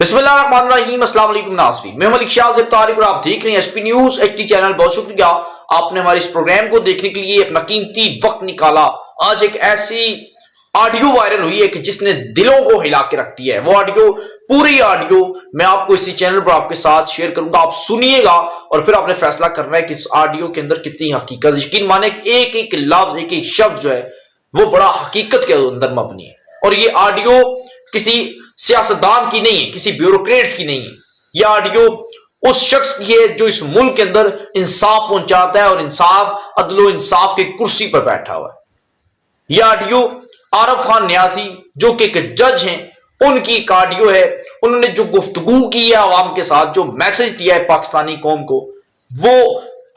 बिस्मिल्लाहिर्रहमानिर्रहीम। अस्सलाम वालेकुम नाज़रीन, मैं मलिक शाह तारिक और आप देख रहे हैं एसपी न्यूज एचडी चैनल। बहुत शुक्रिया आपने हमारे इस प्रोग्राम को देखने के लिए अपना कीमती वक्त निकाला। आज एक ऐसी ऑडियो वायरल हुई है कि जिसने दिलों को हिला के रख दिया है। वो ऑडियो, पूरी ऑडियो मैं आपको इसी चैनल पर आपके साथ शेयर करूंगा, आप सुनिएगा और फिर आपने फैसला करना है कि इस ऑडियो के अंदर कितनी हकीकत। यकीन माने एक एक लफ्ज, एक एक शब्द जो है वो बड़ा हकीकत के अंदर मबनी है। और ये ऑडियो किसी सियासतदान की नहीं है, किसी ब्यूरोक्रेट्स की नहीं है। यह ऑडियो उस शख्स की है जो इस मुल्क के अंदर इंसाफ पहुंचाता है और इंसाफ, अदलो इंसाफ की कुर्सी पर बैठा हुआ है। यह ऑडियो आरफ खान न्याजी जो कि एक जज हैं, उनकी एक ऑडियो है। उन्होंने जो गुफ्तगू की है आवाम के साथ, जो मैसेज दिया है पाकिस्तानी कौम को, वो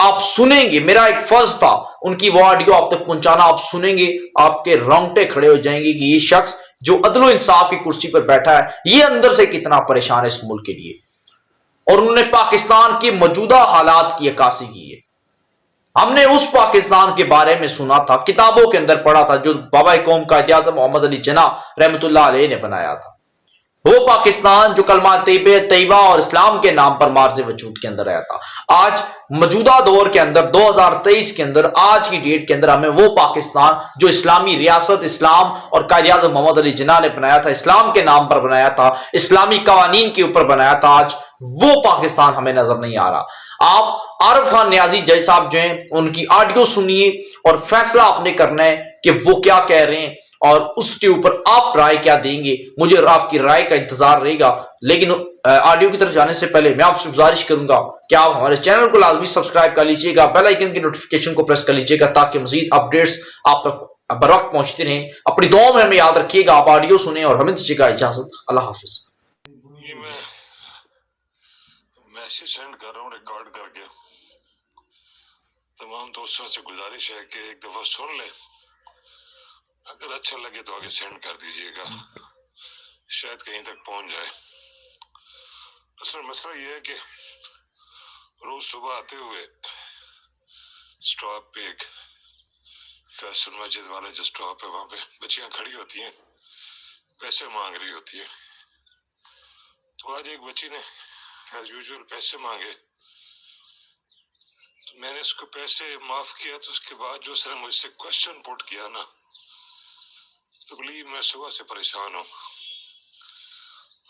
आप सुनेंगे। मेरा एक फर्ज था उनकी वो ऑडियो आप तक पहुंचाना। आप सुनेंगे, आपके रोंगटे खड़े हो जाएंगे कि ये शख्स जो अदलो इंसाफ की कुर्सी पर बैठा है, ये अंदर से कितना परेशान है इस मुल्क के लिए। और उन्होंने पाकिस्तान के मौजूदा हालात की अक्कासी की है। हमने उस पाकिस्तान के बारे में सुना था, किताबों के अंदर पढ़ा था, जो बाबा कौम का इतिहास मोहम्मद अली जिन्ना रहमतुल्लाह अलैह ने बनाया था। वो पाकिस्तान जो कलमा तैयबा और इस्लाम के नाम पर मार्ज वजूद के अंदर आया था। आज मौजूदा दौर के अंदर 2023 के अंदर, आज की डेट के अंदर, हमें वो पाकिस्तान जो इस्लामी रियासत, इस्लाम और कायद-ए-आज़म मोहम्मद अली जिन्ना ने बनाया था, इस्लाम के नाम पर बनाया था, इस्लामी कवानीन के ऊपर बनाया था, आज वो पाकिस्तान हमें नजर नहीं आ रहा। आप आरफ खान न्याजी जज साहब जो हैं, उनकी ऑडियो सुनिए और फैसला आपने करना है कि वो क्या कह रहे हैं और उसके ऊपर आप राय क्या देंगे। मुझे आपकी राय का इंतजार रहेगा। लेकिन ऑडियो की तरफ जाने से पहले मैं आपसे गुजारिश करूंगा कि आप हमारे चैनल को लाजमी सब्सक्राइब कर लीजिएगा, बेल आइकन की नोटिफिकेशन को प्रेस कर लीजिएगा ताकि मजीद अपडेट्स आप तक बर वक्त पहुंचते रहें। अपनी दुआओं में हमें याद रखिएगा। आप ऑडियो सुने और हमें दीजिएगा इजाजत। अल्लाह हाफिज। ये मैं मैसेज सेंड कर रहा हूँ रिकॉर्ड करके। तमाम दोस्तों से गुजारिश है कि एक दफा सुन ले, अगर अच्छा लगे तो आगे सेंड कर दीजिएगा, शायद कहीं तक पहुंच जाए। असल मसला ये है कि रोज सुबह आते हुए स्टॉप पे, एक फैसल मस्जिद वाला जो स्टॉप है, वहां पे बच्चियां खड़ी होती हैं, पैसे मांग रही होती है। तो आज एक बच्ची ने एज यूजुअल पैसे मांगे, तो मैंने उसको पैसे माफ किया। तो उसके बाद जो उसने मुझसे क्वेश्चन पुट किया ना, तो बिलीव मैं सुबह से परेशान हूँ।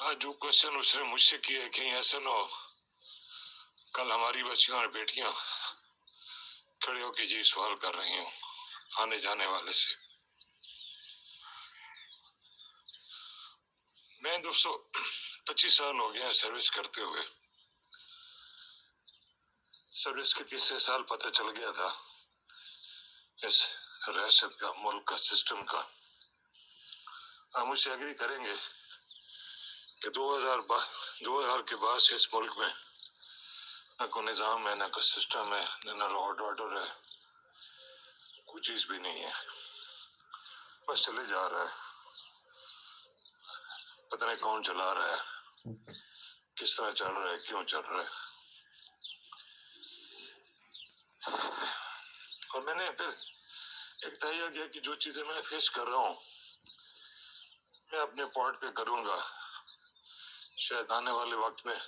आज जो क्वेश्चन उसने मुझसे किया है, कहीं ऐसा ना हो कल हमारी बच्चियां और बेटियां खड़े होकर जी सवाल कर रही हूँ आने जाने वाले से। मैं दोस्तों 25 साल हो गए हैं सर्विस करते हुए। सर्विस के तीसरे साल पता चल गया था इस रियासत का, मुल्क का, सिस्टम का। आप मुझसे एग्री करेंगे कि 2000 के बाद से इस मुल्क में न कोई निज़ाम है, न कोई सिस्टम है, न लॉ एंड ऑर्डर है, कोई चीज भी नहीं है। बस चले जा रहा है, पता नहीं कौन चला रहा है, किस तरह चल रहा है, क्यों चल रहा है। और मैंने फिर एक तय किया कि जो चीजें मैं फेस कर रहा हूँ मैं अपने पॉइंट पे करूंगा। शायद आने वाले वक्त में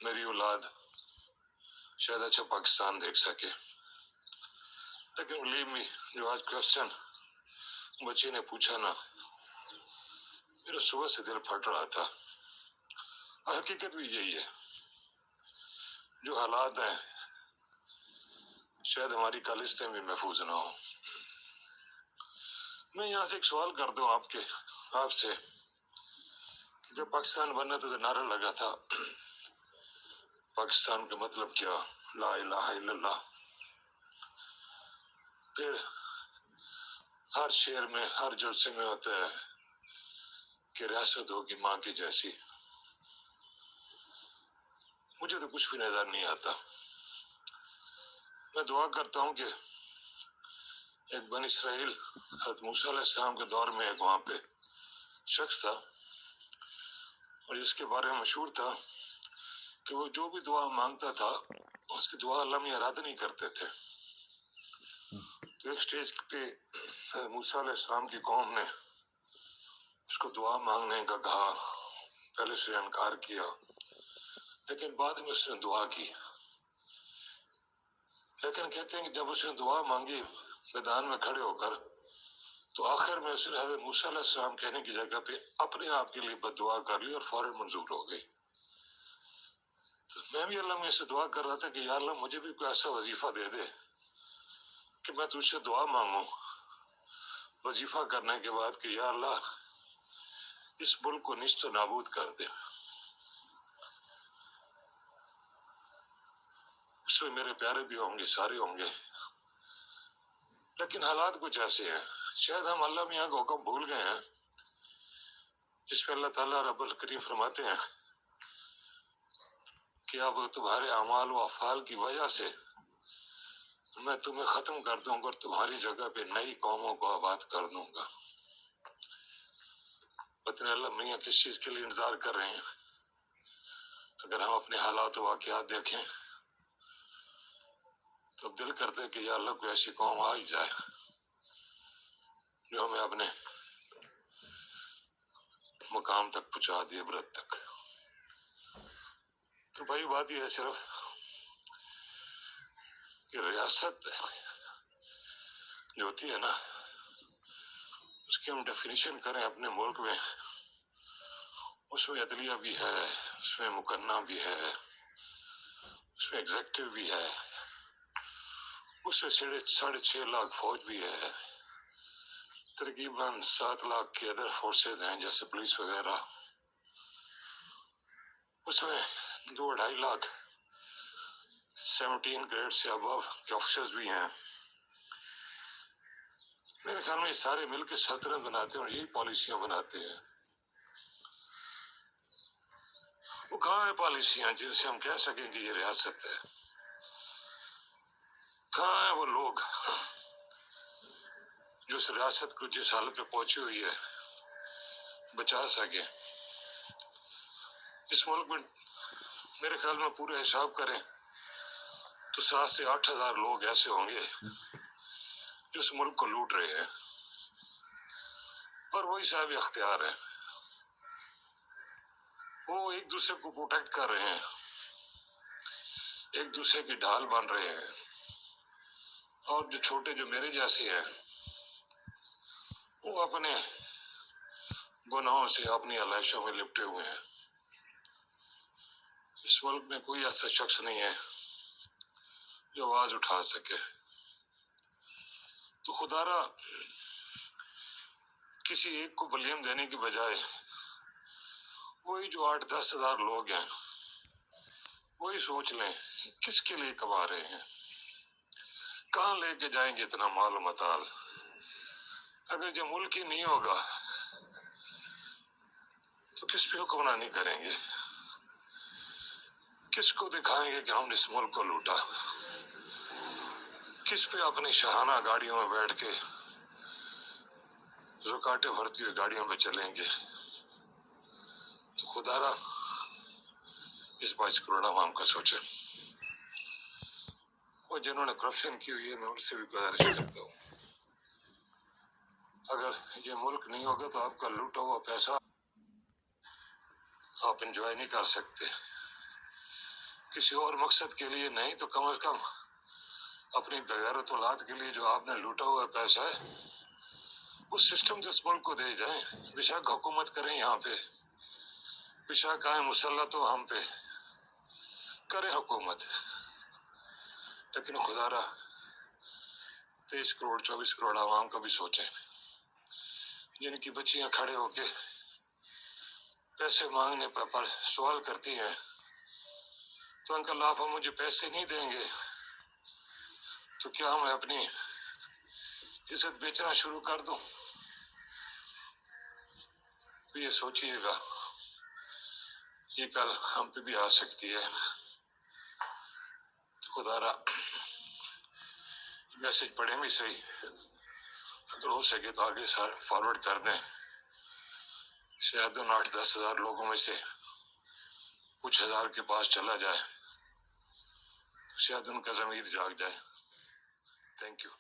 मेरी औलाद शायद अच्छा पाकिस्तान देख सके। लेकिन बिलीव मी, जो आज क्वेश्चन बच्चे ने पूछा ना, मेरा सुबह से दिल फट रहा था। और हकीकत भी यही है, जो हालात हैं शायद हमारी कॉलेजें भी महफूज ना हो। मैं यहाँ से एक सवाल कर दूं आपसे, जब पाकिस्तान बना तो नारा लगा था पाकिस्तान का मतलब क्या, ला इलाहा इल्लल्लाह। फिर हर शहर में, हर जलसे में होता है कि रियासत होगी माँ की जैसी। मुझे तो कुछ भी नजर नहीं आता। मैं दुआ करता हूँ कि एक बनी इसराइल हज़रत मूसा अलैहिस्सलाम के दौर में एक वहां पे शख्स था और जिसके बारे में मशहूर था कि वो जो भी दुआ मांगता था उसकी दुआ अल्लाह में इरादा नहीं करते थे। तो एक स्टेज पे मूसा अलैहिस्सलाम की कौम ने उसको दुआ मांगने का कहा। पहले उसने इनकार किया, लेकिन बाद में उसने दुआ की। लेकिन कहते हैं कि जब उसने दुआ मांगी मैदान में खड़े होकर, तो आखिर में उसने हज़रत मूसा अलैहिस्सलाम कहने की जगह पे अपने आप के लिए बददुआ कर ली और फौरन मंजूर हो गई। तो मैं भी अल्लाह में से दुआ कर रहा था कि या अल्लाह मुझे भी कोई ऐसा वजीफा दे दे कि मैं तुझसे दुआ मांगू वजीफा करने के बाद कि या अल्लाह इस मुल्क को निस्त नाबूद कर दे, उसमें मेरे प्यारे भी होंगे, सारे होंगे। लेकिन हालात कुछ ऐसे हैं, शायद हम अल्लाह मियाँ का हुक्म भूल गए हैं, जिसमें अल्लाह ताला रब्बुल करीम फरमाते हैं कि अब तुम्हारे अमाल व अफ़ाल की वजह से मैं तुम्हें खत्म कर दूंगा और तुम्हारी जगह पे नई कौमों को आबाद कर दूंगा। पता नहीं अल्लाह मियाँ किस चीज के लिए इंतजार कर रहे हैं। अगर हम अपने हालात वाक़यात देखें तो दिल करते है कि या अल्लाह कोई ऐसी कौम आ ही जाए जो हमें अपने मुकाम तक पहुंचा दिए, इबरत तक। तो भाई बात यह है सिर्फ कि रियासत जो होती है ना, उसकी हम डेफिनेशन करें अपने मुल्क में, उसमें अदलिया भी है, उसमें मुकन्ना भी है, उसमें एग्जेक्टिव भी है, उसमें 6.5 लाख फौज भी है, तकरीबन 7 लाख के अदर फोर्सेज हैं जैसे पुलिस वगैरह, उसमें 2-2.5 लाख 17 ग्रेड से अबव के ऑफिसर्स भी हैं। मेरे ख्याल में सारे मिलकर सल्तनत बनाते हैं और यही पॉलिसियां बनाते हैं। वो कहाँ है पॉलिसियां जिनसे हम कह सकें कि ये रियासत है? कहाँ है वो लोग जो इस रियासत को जिस हालत में पहुंची हुई है बचा सके? इस मुल्क में मेरे ख्याल में पूरे हिसाब करें तो 7 से 8 हजार लोग ऐसे होंगे जो इस मुल्क को लूट रहे हैं, और वही साहब इख्तियार है। वो एक दूसरे को प्रोटेक्ट कर रहे हैं, एक दूसरे की ढाल बन रहे हैं, और जो छोटे जो मेरे जैसे हैं वो अपने गुनाहों से अपनी आलाइशों में लिपटे हुए हैं। इस मुल्क में कोई ऐसा शख्स नहीं है जो आवाज उठा सके। तो खुदारा किसी एक को बलियम देने की बजाय वही जो 8-10 हजार लोग हैं वही सोच लें किसके लिए कमा रहे हैं, कहाँ लेके जाएंगे इतना माल मताल। अगर जो मुल्क ही नहीं होगा तो किस पे हुक्मरानी करेंगे, किसको दिखाएंगे कि हमने इस मुल्क को लूटा, किस पे अपनी शाहाना गाड़ियों में बैठ के रुकाटे भरती हुई गाड़ियों पे चलेंगे। तो खुदारा इस 22 करोड़ आवाम का सोचे। वो जिन्होंने करप्शन की हुई है मैं उनसे भी गुजारिश करता हूँ, अगर ये मुल्क नहीं होगा तो आपका लूटा हुआ पैसा आप एंजॉय नहीं कर सकते। किसी और मकसद के लिए नहीं तो कम से कम अपनी बेगैरत औलाद के लिए जो आपने लूटा हुआ पैसा है उस सिस्टम से इस मुल्क को दे जाएं। बेशक हुकूमत करें यहाँ पे, बेशक आए मुसल्लत हो हम पे, करें हुकूमत, लेकिन खुदारा 23 करोड़ 24 करोड़ आवाम का भी सोचें जिनकी बच्चियां खड़े होके पैसे मांगने पर सवाल करती हैं तो अंकल आप मुझे पैसे नहीं देंगे तो क्या मैं अपनी इज्जत बेचना शुरू कर दूं? तो ये सोचिएगा, ये कल हम पे भी आ सकती है। तो खुदारा मैसेज पढ़े भी सही, अगर हो सके तो आगे फॉरवर्ड कर दें। शायद उन 8-10 हजार लोगों में से कुछ हजार के पास चला जाए तो शायद उनका ज़मीर जाग जाए। Thank you.